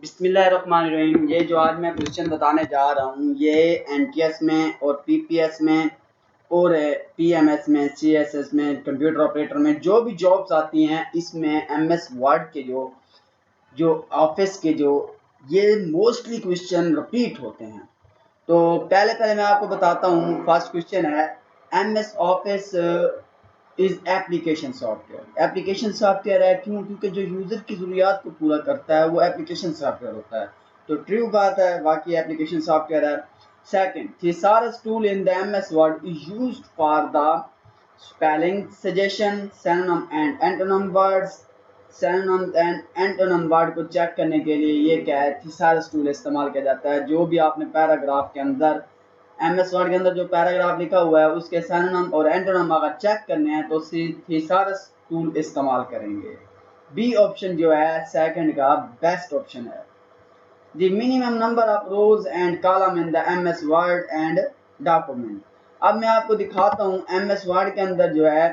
बिस्मिल्लाहिर्रहमानिर्रहीम। ये जो आज मैं क्वेश्चन बताने जा रहा हूँ ये एनटीएस में और पीपीएस में और पीएमएस में, सीएसएस में, कंप्यूटर ऑपरेटर में जो भी जॉब्स आती हैं इसमें एमएस वर्ड के जो ऑफिस के ये मोस्टली क्वेश्चन रिपीट होते हैं। तो पहले मैं आपको बताता हूँ। फर्स्ट क्वेश्चन है MS office is application software. Application software है क्यों? क्योंकि जो यूजर की जरूरियात को पूरा करता है वो एप्लीकेशन सॉफ्टवेयर होता है। तो ट्रू बात है, वाकई एप्लीकेशन सॉफ्टवेयर है। Second, thesaurus tool in the MS word is used for the spelling suggestion, synonym and antonym words. Synonym and antonym word को चेक करने के लिए ये क्या है, थिसारस टूल इस्तेमाल किया जाता है। जो भी आपने पैराग्राफ के अंदर एमएस वर्ड के अंदर जो पैराग्राफ लिखा हुआ है उसके सिनोनिम और एंटोनिम अगर चेक करने हैं तो थिसारस टूल इस्तेमाल करेंगे। बी ऑप्शन जो है सेकंड का बेस्ट ऑप्शन है। The minimum number of rose and column in the MS word and document. अब मैं आपको दिखाता हूँ एमएस वर्ड के अंदर जो है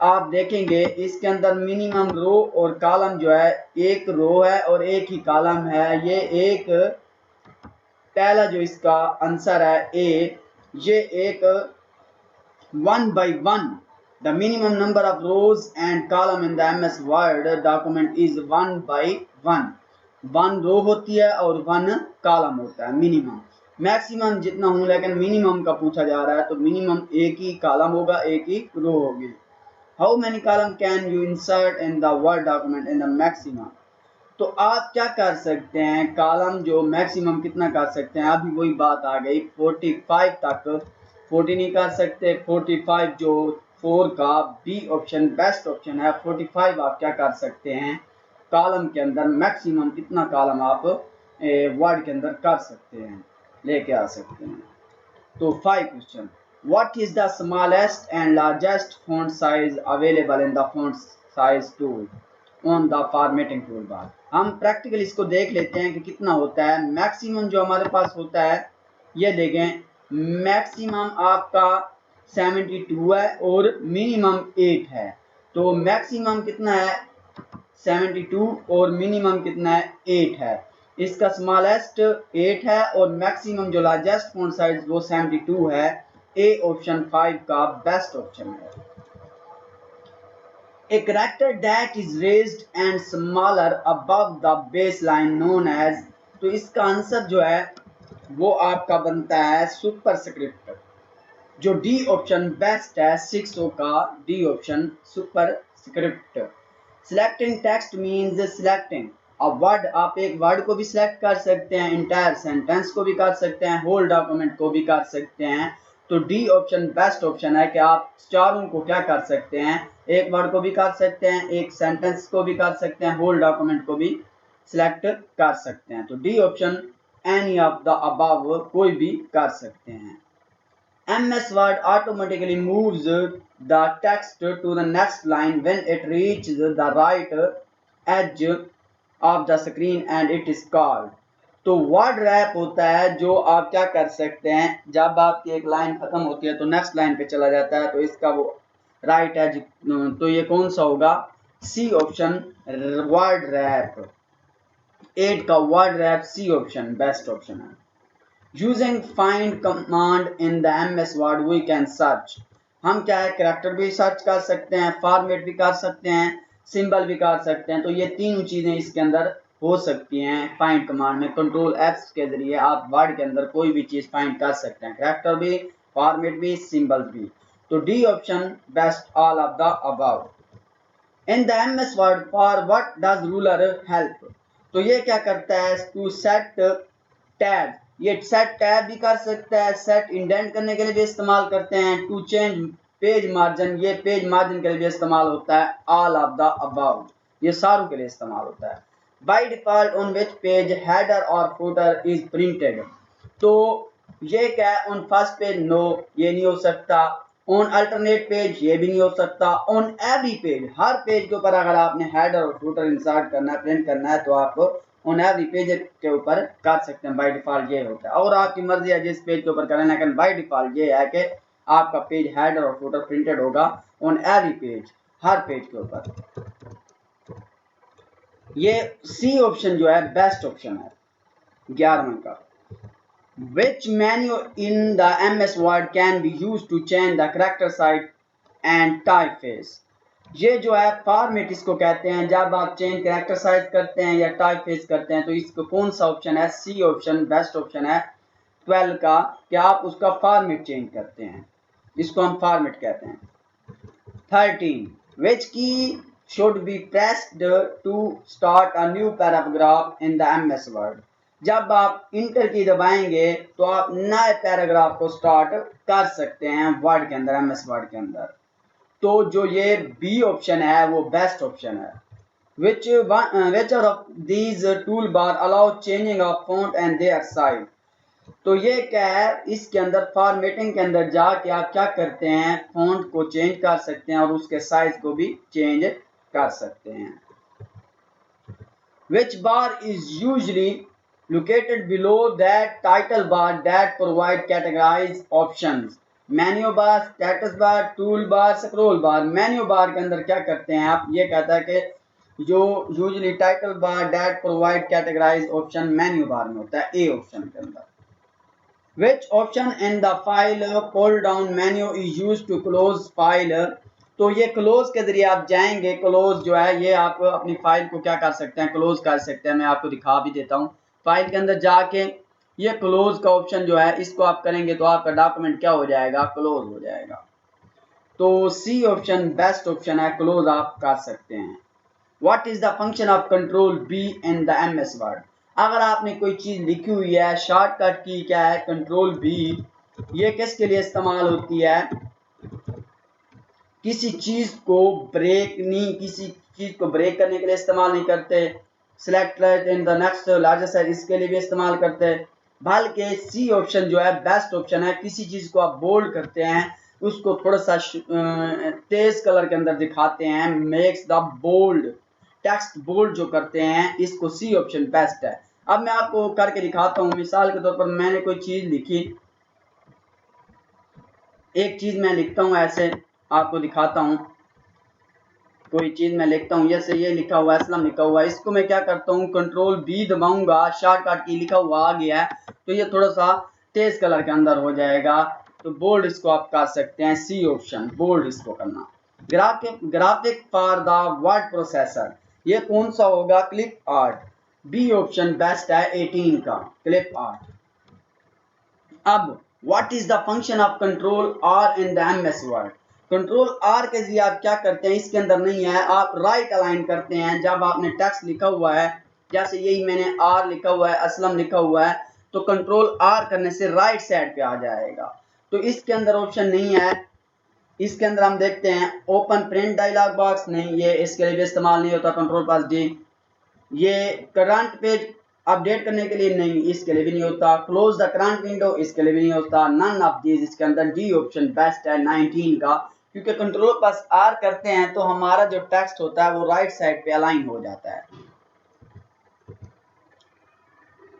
आप देखेंगे इसके अंदर मिनिमम रो और कॉलम जो है, एक रो है और एक ही कॉलम है। ये एक पहला जो इसका आंसर है ए, ये एक 1 by 1। The minimum number of rose and column in the MS word document is 1 by 1। 1 रो होती है और 1 कॉलम होता है मिनिमम। मैक्सिमम जितना हूं, लेकिन मिनिमम का पूछा जा रहा है तो मिनिमम एक ही कॉलम होगा, एक ही रो होगी। How many column can you insert in the word document in the maximum. तो आप क्या कर सकते हैं, कॉलम जो मैक्सिमम कितना कर सकते हैं, अभी वही बात आ गई 45 तक। 40 नहीं कर सकते, 45 जो 4 का बी ऑप्शन बेस्ट ऑप्शन है। 45 आप क्या कर सकते हैं, कॉलम के अंदर मैक्सिमम कितना कॉलम आप वर्ड के अंदर कर सकते हैं, लेके आ सकते हैं। तो 5 question, what is the smallest and largest font size available in the font size tool on the formatting tool bar. हम प्रैक्टिकल इसको देख लेते हैं कि कितना होता है। मैक्सिमम जो हमारे पास होता है ये देखें, मैक्सिमम आपका 72 है और मिनिमम 8 है। तो मैक्सिमम कितना है 72 और मिनिमम कितना है 8 है। इसका स्मॉलेस्ट 8 है और मैक्सिमम जो लार्जेस्ट फॉन्ट साइज वो 72 है। ए ऑप्शन 5 का बेस्ट ऑप्शन है। A character that is raised and smaller above the baseline known as, तो इसका आंसर जो है वो आपका बनता है सुपरस्क्रिप्ट। जो डी ऑप्शन बेस्ट है 6 का D option superscript. Selecting text means selecting a word. आप एक वर्ड को भी सिलेक्ट कर सकते हैं, इंटायर सेंटेंस को भी कर सकते हैं, होल डॉक्यूमेंट को भी कर सकते हैं। तो डी ऑप्शन बेस्ट ऑप्शन है कि आप चारों को क्या कर सकते हैं, एक वर्ड को भी कर सकते हैं, एक सेंटेंस को भी कर सकते हैं, होल डॉक्यूमेंट को भी सिलेक्ट कर सकते हैं। तो D option any of the above कोई भी कर सकते हैं। MS Word automatically moves the text to the next line when it reaches the right edge of the screen and it is called। तो वर्ड रैप होता है जो आप क्या कर सकते हैं, जब आपकी एक लाइन खत्म होती है तो नेक्स्ट लाइन पे चला जाता है, तो इसका वो राइट एज, तो ये कौन सा होगा, सी ऑप्शन वर्ड रैप। 8 का word wrap c option best option है। Using find command in the MS Word we can search. हम क्या है, कैरेक्टर भी सर्च कर सकते हैं, फॉर्मेट भी कर सकते हैं, सिंबल भी कर सकते हैं। तो ये तीनों चीजें इसके अंदर हो सकती हैं फाइंड कमांड में। कंट्रोल एफ के जरिए आप वर्ड के अंदर कोई भी चीज फाइंड कर सकते हैं, कैरेक्टर भी, फॉर्मेट भी, सिंबल भी। तो D option best all of the above. In the MS word for what does ruler help. तो ये क्या करता है, टू सेट टैब, ये सेट टैब भी कर सकता है, सेट इंडेंट करने के लिए भी इस्तेमाल करते हैं। टू चेंज पेज मार्जिन, ये पेज मार्जिन के लिए भी इस्तेमाल होता है। ऑल ऑफ द अबव, ये सारों के लिए इस्तेमाल होता है। By default on which page header और फुटर इज प्रिंटेड। तो ये क्या है, ऑन फर्स्ट पेज नो, ये नहीं हो सकता। ऑन अल्टरनेट पेज ये भी नहीं हो सकता। On every page, her page के ऊपर अगर आपने हेडर और फुटर इंसर्ट करना है, प्रिंट करना है, तो आप ऑन एवरी पेज के ऊपर कर सकते हैं। बाय डिफॉल्ट ये होता है, और आपकी मर्जी है जिस पेज के ऊपर करें, लेकिन बाय डिफॉल्ट ये है कि आपका पेज हेडर और फुटर प्रिंटेड होगा on every page, her page के ऊपर। ये सी ऑप्शन जो है बेस्ट ऑप्शन है 11 का। Which menu in the MS Word can be used to change the character size and typeface? ये जो है फॉर्मेट इसको कहते हैं, जब आप चेंज कैरेक्टर साइज करते हैं या टाइपफेस करते हैं तो इसको कौन सा ऑप्शन है? सी ऑप्शन बेस्ट ऑप्शन है 12 का, कि आप उसका फॉर्मेट चेंज करते हैं, इसको हम फॉर्मेट कहते हैं। 13 which key should be pressed to start a new paragraph in the MS Word? जब आप इंटर की दबाएंगे तो आप नए पैराग्राफ को स्टार्ट कर सकते हैं वर्ड के अंदर, MS वर्ड के अंदर। तो जो ये बी ऑप्शन है वो बेस्ट ऑप्शन है। which of these toolbar allow changing of font and their size? तो ये क्या है, इसके अंदर फॉर्मेटिंग के अंदर जाके आप क्या करते हैं, फॉन्ट को चेंज कर सकते हैं और उसके साइज को भी चेंज कर सकते हैं। Which bar is usually located below that title bar that provide categorized options? Menu bar, status bar, tool bar, scroll bar. Menu bar के अंदर क्या करते हैं आप, ये कहता है कि जो usually title bar that provide categorize option menu bar में होता है, ए ऑप्शन के अंदर। Which option in the file pull down menu is used to close file? तो ये क्लोज के जरिए आप जाएंगे, क्लोज जो है ये आप अपनी फाइल को क्या कर सकते हैं, क्लोज कर सकते हैं। मैं आपको दिखा भी देता हूँ, फाइल के अंदर जाके ये क्लोज का ऑप्शन जो है इसको आप करेंगे तो आपका डॉक्यूमेंट क्या हो जाएगा, क्लोज हो जाएगा। तो सी ऑप्शन बेस्ट ऑप्शन है, क्लोज आप कर सकते हैं। What is the function of control be in the MS word? अगर आपने कोई चीज लिखी हुई है, शॉर्टकट की क्या है कंट्रोल बी, ये किसके लिए इस्तेमाल होती है? किसी चीज को ब्रेक नहीं, किसी चीज को ब्रेक करने के लिए इस्तेमाल नहीं करते। Select in the next largest size, इसके लिए भी इस्तेमाल करते हैं। बल्कि सी ऑप्शन जो है बेस्ट ऑप्शन है, किसी चीज को आप बोल्ड करते हैं, उसको थोड़ा सा तेज कलर के अंदर दिखाते हैं, makes the bold, text bold जो करते हैं, इसको सी ऑप्शन बेस्ट है। अब मैं आपको करके दिखाता हूँ। मिसाल के तौर पर मैंने कोई चीज लिखी, एक चीज मैं लिखता हूँ ऐसे, आपको दिखाता हूँ। कोई चीज मैं लिखता हूँ, जैसे ये लिखा हुआ है असलम लिखा हुआ है, इसको मैं क्या करता हूँ कंट्रोल बी दबाऊंगा, शॉर्टकट की लिखा हुआ आ गया है, तो ये थोड़ा सा तेज कलर के अंदर हो जाएगा। तो बोल्ड इसको आप कर सकते हैं, सी ऑप्शन बोल्ड इसको करना। Graphic for the word processor, ये कौन सा होगा? Clip art, B option best है 18 का, क्लिप आर्ट। अब what is the function of control R in the MS word? Control R के जरिए आप क्या करते हैं, इसके अंदर नहीं है, आप राइट अलाइन करते हैं। जब आपने टेक्स्ट लिखा हुआ है, जैसे यही मैंने आर लिखा हुआ है, असलम लिखा हुआ है, तो कंट्रोल आर करने से राइट साइड पे आ जाएगा। तो इसके अंदर ऑप्शन नहीं है। इसके अंदर हम देखते हैं ओपन प्रिंट डायलॉग बॉक्स, नहीं, ये इसके लिए भी इस्तेमाल नहीं होता। कंट्रोल प्लस डी, ये करंट पेज अपडेट करने के लिए नहीं, इसके लिए भी नहीं होता। क्लोज द करंट विंडो, इसके लिए भी नहीं होता। नन ऑफ दीज, इसके अंदर डी ऑप्शन बेस्ट है 19 का, क्योंकि कंट्रोल प्लस आर करते हैं तो हमारा जो टेक्स्ट होता है वो राइट साइड पे अलाइन हो जाता है।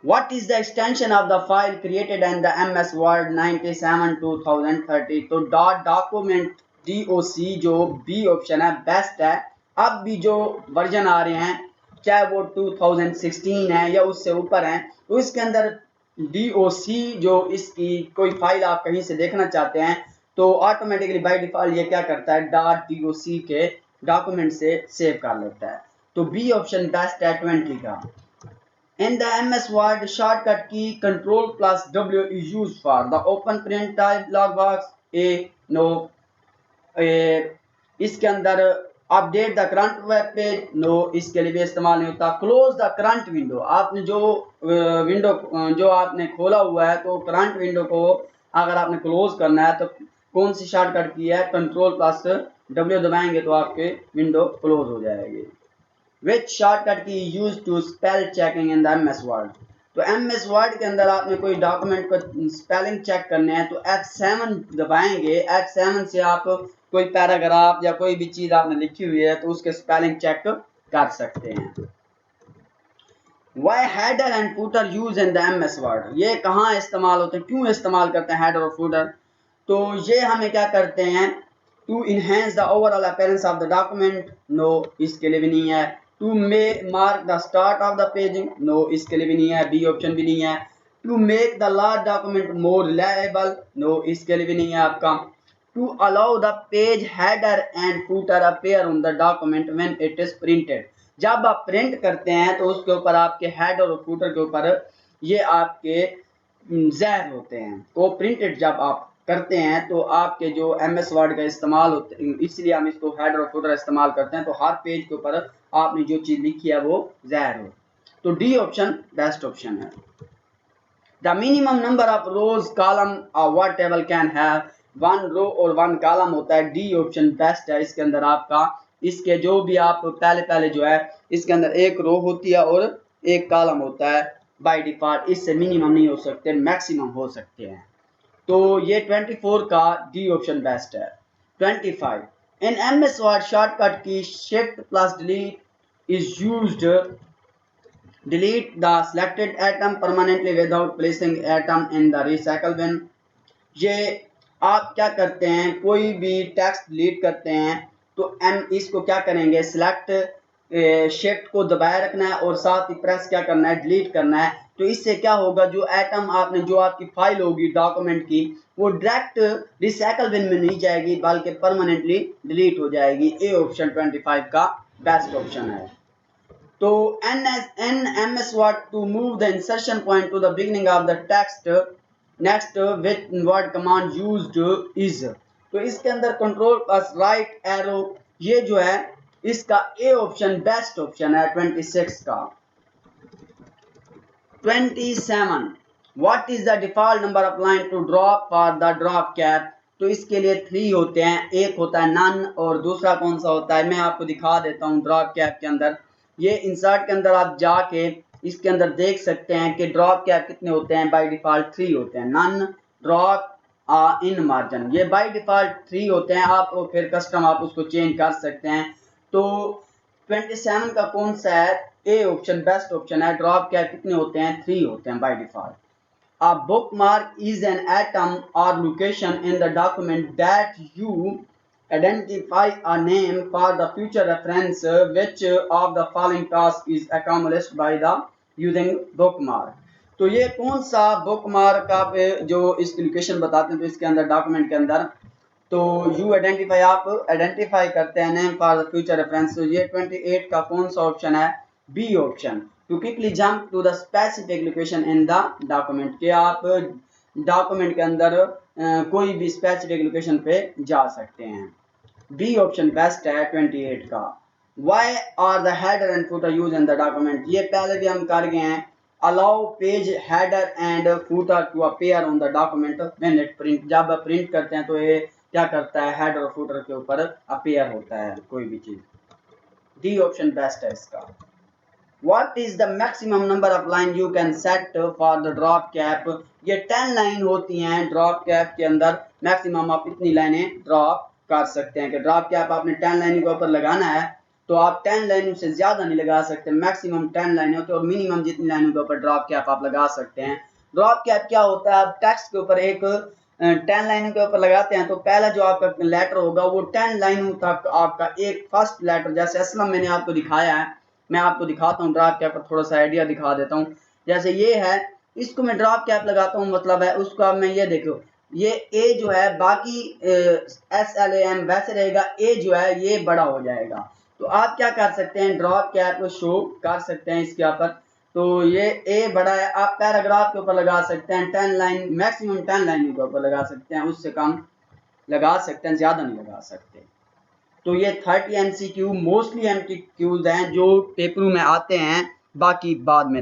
What is the extension of the file created in the MS Word 97/2030? तो document DOC जो बी ऑप्शन है बेस्ट है। अब भी जो वर्जन आ रहे हैं, चाहे वो 2016 है या उससे ऊपर है, तो इसके अंदर DOC जो इसकी कोई फाइल आप कहीं से देखना चाहते हैं तो ऑटोमेटिकली बाय डिफॉल्ट ये क्या करता है, .doc के डॉक्यूमेंट से सेव कर लेता है। तो बी ऑप्शन बेस्ट है 20 का। In the MS Word, shortcut key Control plus W is used for the open print dialog box. A no. इसके अंदर update the current web page, no, इसके लिए भी इस्तेमाल नहीं होता। क्लोज द करंट विंडो, आपने जो विंडो जो आपने खोला हुआ है, तो करंट विंडो को अगर आपने क्लोज करना है तो कौन सी शॉर्टकट की है, कंट्रोल प्लस W दबाएंगे तो आपके विंडो क्लोज हो जाएगी। Which shortcut key used to spell checking in the MS Word? तो MS Word के अंदर आपने कोई डॉक्यूमेंट को स्पेलिंग चेक करने हैं तो F7 दबाएंगे। F7 से आप कोई पैराग्राफ या कोई भी चीज आपने लिखी हुई है तो उसके स्पेलिंग चेक कर सकते हैं। Why header and footer use in the MS Word? ये कहाँ इस्तेमाल होते हैं, क्यों इस्तेमाल करते हैं हेडर और फूटर? तो ये हमें क्या करते हैं, to enhance the overall appearance of the document, no, इसके लिए भी नहीं है। To mark the start of the paging, no इसके लिए भी नहीं है, बी ऑप्शन भी नहीं है। To make the large document more reliable, no इसके लिए भी नहीं है आपका। To allow the page header and footer appear on the document when it is printed, जब आप प्रिंट करते हैं तो उसके ऊपर आपके हेडर और फूटर के ऊपर ये आपके ज़ाहिर होते हैं। तो प्रिंटेड जब आप करते हैं तो आपके जो MS वर्ड का इस्तेमाल होते हैं, इसलिए हम इसको हेडर और फुटर इस्तेमाल करते हैं, तो हर पेज के ऊपर आपने जो चीज़ लिखी है वो ज़ाहिर हो। तो डी ऑप्शन बेस्ट ऑप्शन है। The minimum number of rose column word table can have 1 रो और 1 कॉलम होता है, डी ऑप्शन बेस्ट है। इसके अंदर आपका इसके जो भी आप पहले जो है इसके अंदर एक रो होती है और एक कॉलम होता है बाय डिफॉल्ट, इससे मिनिमम नहीं हो सकते, मैक्सिमम हो सकते हैं। तो ये 24 का डी ऑप्शन बेस्ट है। 25 इन MS वर्ड शॉर्टकट की shift plus delete is used, delete the selected item permanently without placing item in the recycle bin. ये आप क्या करते हैं, कोई भी टेक्स्ट डिलीट करते हैं तो इसको क्या करेंगे, सिलेक्ट शिफ्ट को दबाए रखना है और साथ ही प्रेस क्या करना है, डिलीट करना है। तो इससे क्या होगा, जो एटम आपने जो आपकी फाइल होगी डॉक्यूमेंट की वो डायरेक्ट रिसाइकल बिन में नहीं जाएगी बल्कि परमानेंटली डिलीट हो जाएगी। ए ऑप्शन 25 का बेस्ट ऑप्शन है। तो MS word to move the insertion point to the beginning of the text next with word command used is, तो इसके अंदर कंट्रोल प्लस राइट एरो, ये जो है इसका ए ऑप्शन बेस्ट ऑप्शन है 26 का। 27 what is the default number of line to drop for the drop cap, तो इसके लिए 3 होते हैं, एक होता है नन और दूसरा कौन सा होता है मैं आपको दिखा देता हूँ। ड्रॉप कैप के अंदर ये इंसर्ट के अंदर आप जाके इसके अंदर देख सकते हैं कि ड्रॉप कैप कितने होते हैं, बाय डिफॉल्ट 3 होते हैं। नन, ड्रॉप, इन मार्जिन, ये बाय डिफॉल्ट 3 होते हैं, आप फिर कस्टम आप उसको चेंज कर सकते हैं। तो 27 का कौन सा है, ए ऑप्शन बेस्ट ऑप्शन है। ड्रॉप कैप कितने होते हैं, 3 होते हैं by default. A bookmark is an atom or location in the document that you identify a name for the future reference. Which of the following task is accomplished by the using bookmark? तो ये कौन सा bookmark आप जो इसकी location बताते हैं, तो इसके अंदर डॉक्यूमेंट के अंदर तो यू आइडेंटिफाई आप आइडेंटिफाई करते हैं name for the future reference. तो ये 28 का कौन सा ऑप्शन है, B option. To quickly jump to the specific location in the document, के आप डॉक्यूमेंट के अंदर कोई भी स्पेसिफिक लोकेशन पे जा सकते हैं। बी ऑप्शन बेस्ट है 28 का। Why are the header and footer use in the document, ये पहले भी हम कर गए हैं। Allow page header and footer to appear on the document when it print, जब आप प्रिंट करते हैं तो ये क्या करता है, हेडर और फुटर के ऊपर अपीयर होता है कोई भी चीज। डी ऑप्शन बेस्ट है इसका। What is the maximum number of line you can set for the drop cap? ये 10 लाइन होती हैं ड्रॉप कैप के अंदर, मैक्सिमम आप इतनी लाइनें ड्रॉप कर सकते हैं कि ड्रॉप कैप आपने 10 लाइन के ऊपर लगाना है तो आप 10 लाइनों से ज्यादा नहीं लगा सकते, मैक्सिमम 10 लाइनें होती है और मिनिमम जितनी लाइनों के ऊपर ड्रॉप कैप आप लगा सकते हैं। ड्रॉप कैप क्या होता है, आप टेक्स्ट के ऊपर एक 10 लाइनों के ऊपर लगाते हैं तो पहला जो आपका लेटर होगा वो 10 लाइनों तक आपका एक फर्स्ट लेटर, जैसे असलम मैंने आपको दिखाया है, मैं आपको दिखाता हूँ ड्रॉप कैप पर थोड़ा सा आइडिया दिखा देता हूँ। जैसे ये है, इसको मैं ड्रॉप कैप लगाता हूँ, मतलब है उसका मैं ये देखो, ये ए जो है बाकी SLAM वैसे रहेगा, ए जो है ये बड़ा हो जाएगा। तो आप क्या कर सकते हैं, ड्रॉप कैप शो कर सकते हैं इसके ऊपर, तो ये ए बड़ा है, आप पैराग्राफ के ऊपर लगा सकते हैं 10 लाइन, मैक्सिमम 10 लाइन के ऊपर लगा सकते हैं, उससे कम लगा सकते हैं, ज़्यादा नहीं लगा सकते। तो ये 30 MCQ मोस्टली MCQs हैं जो पेपरों में आते हैं, बाकी बाद में।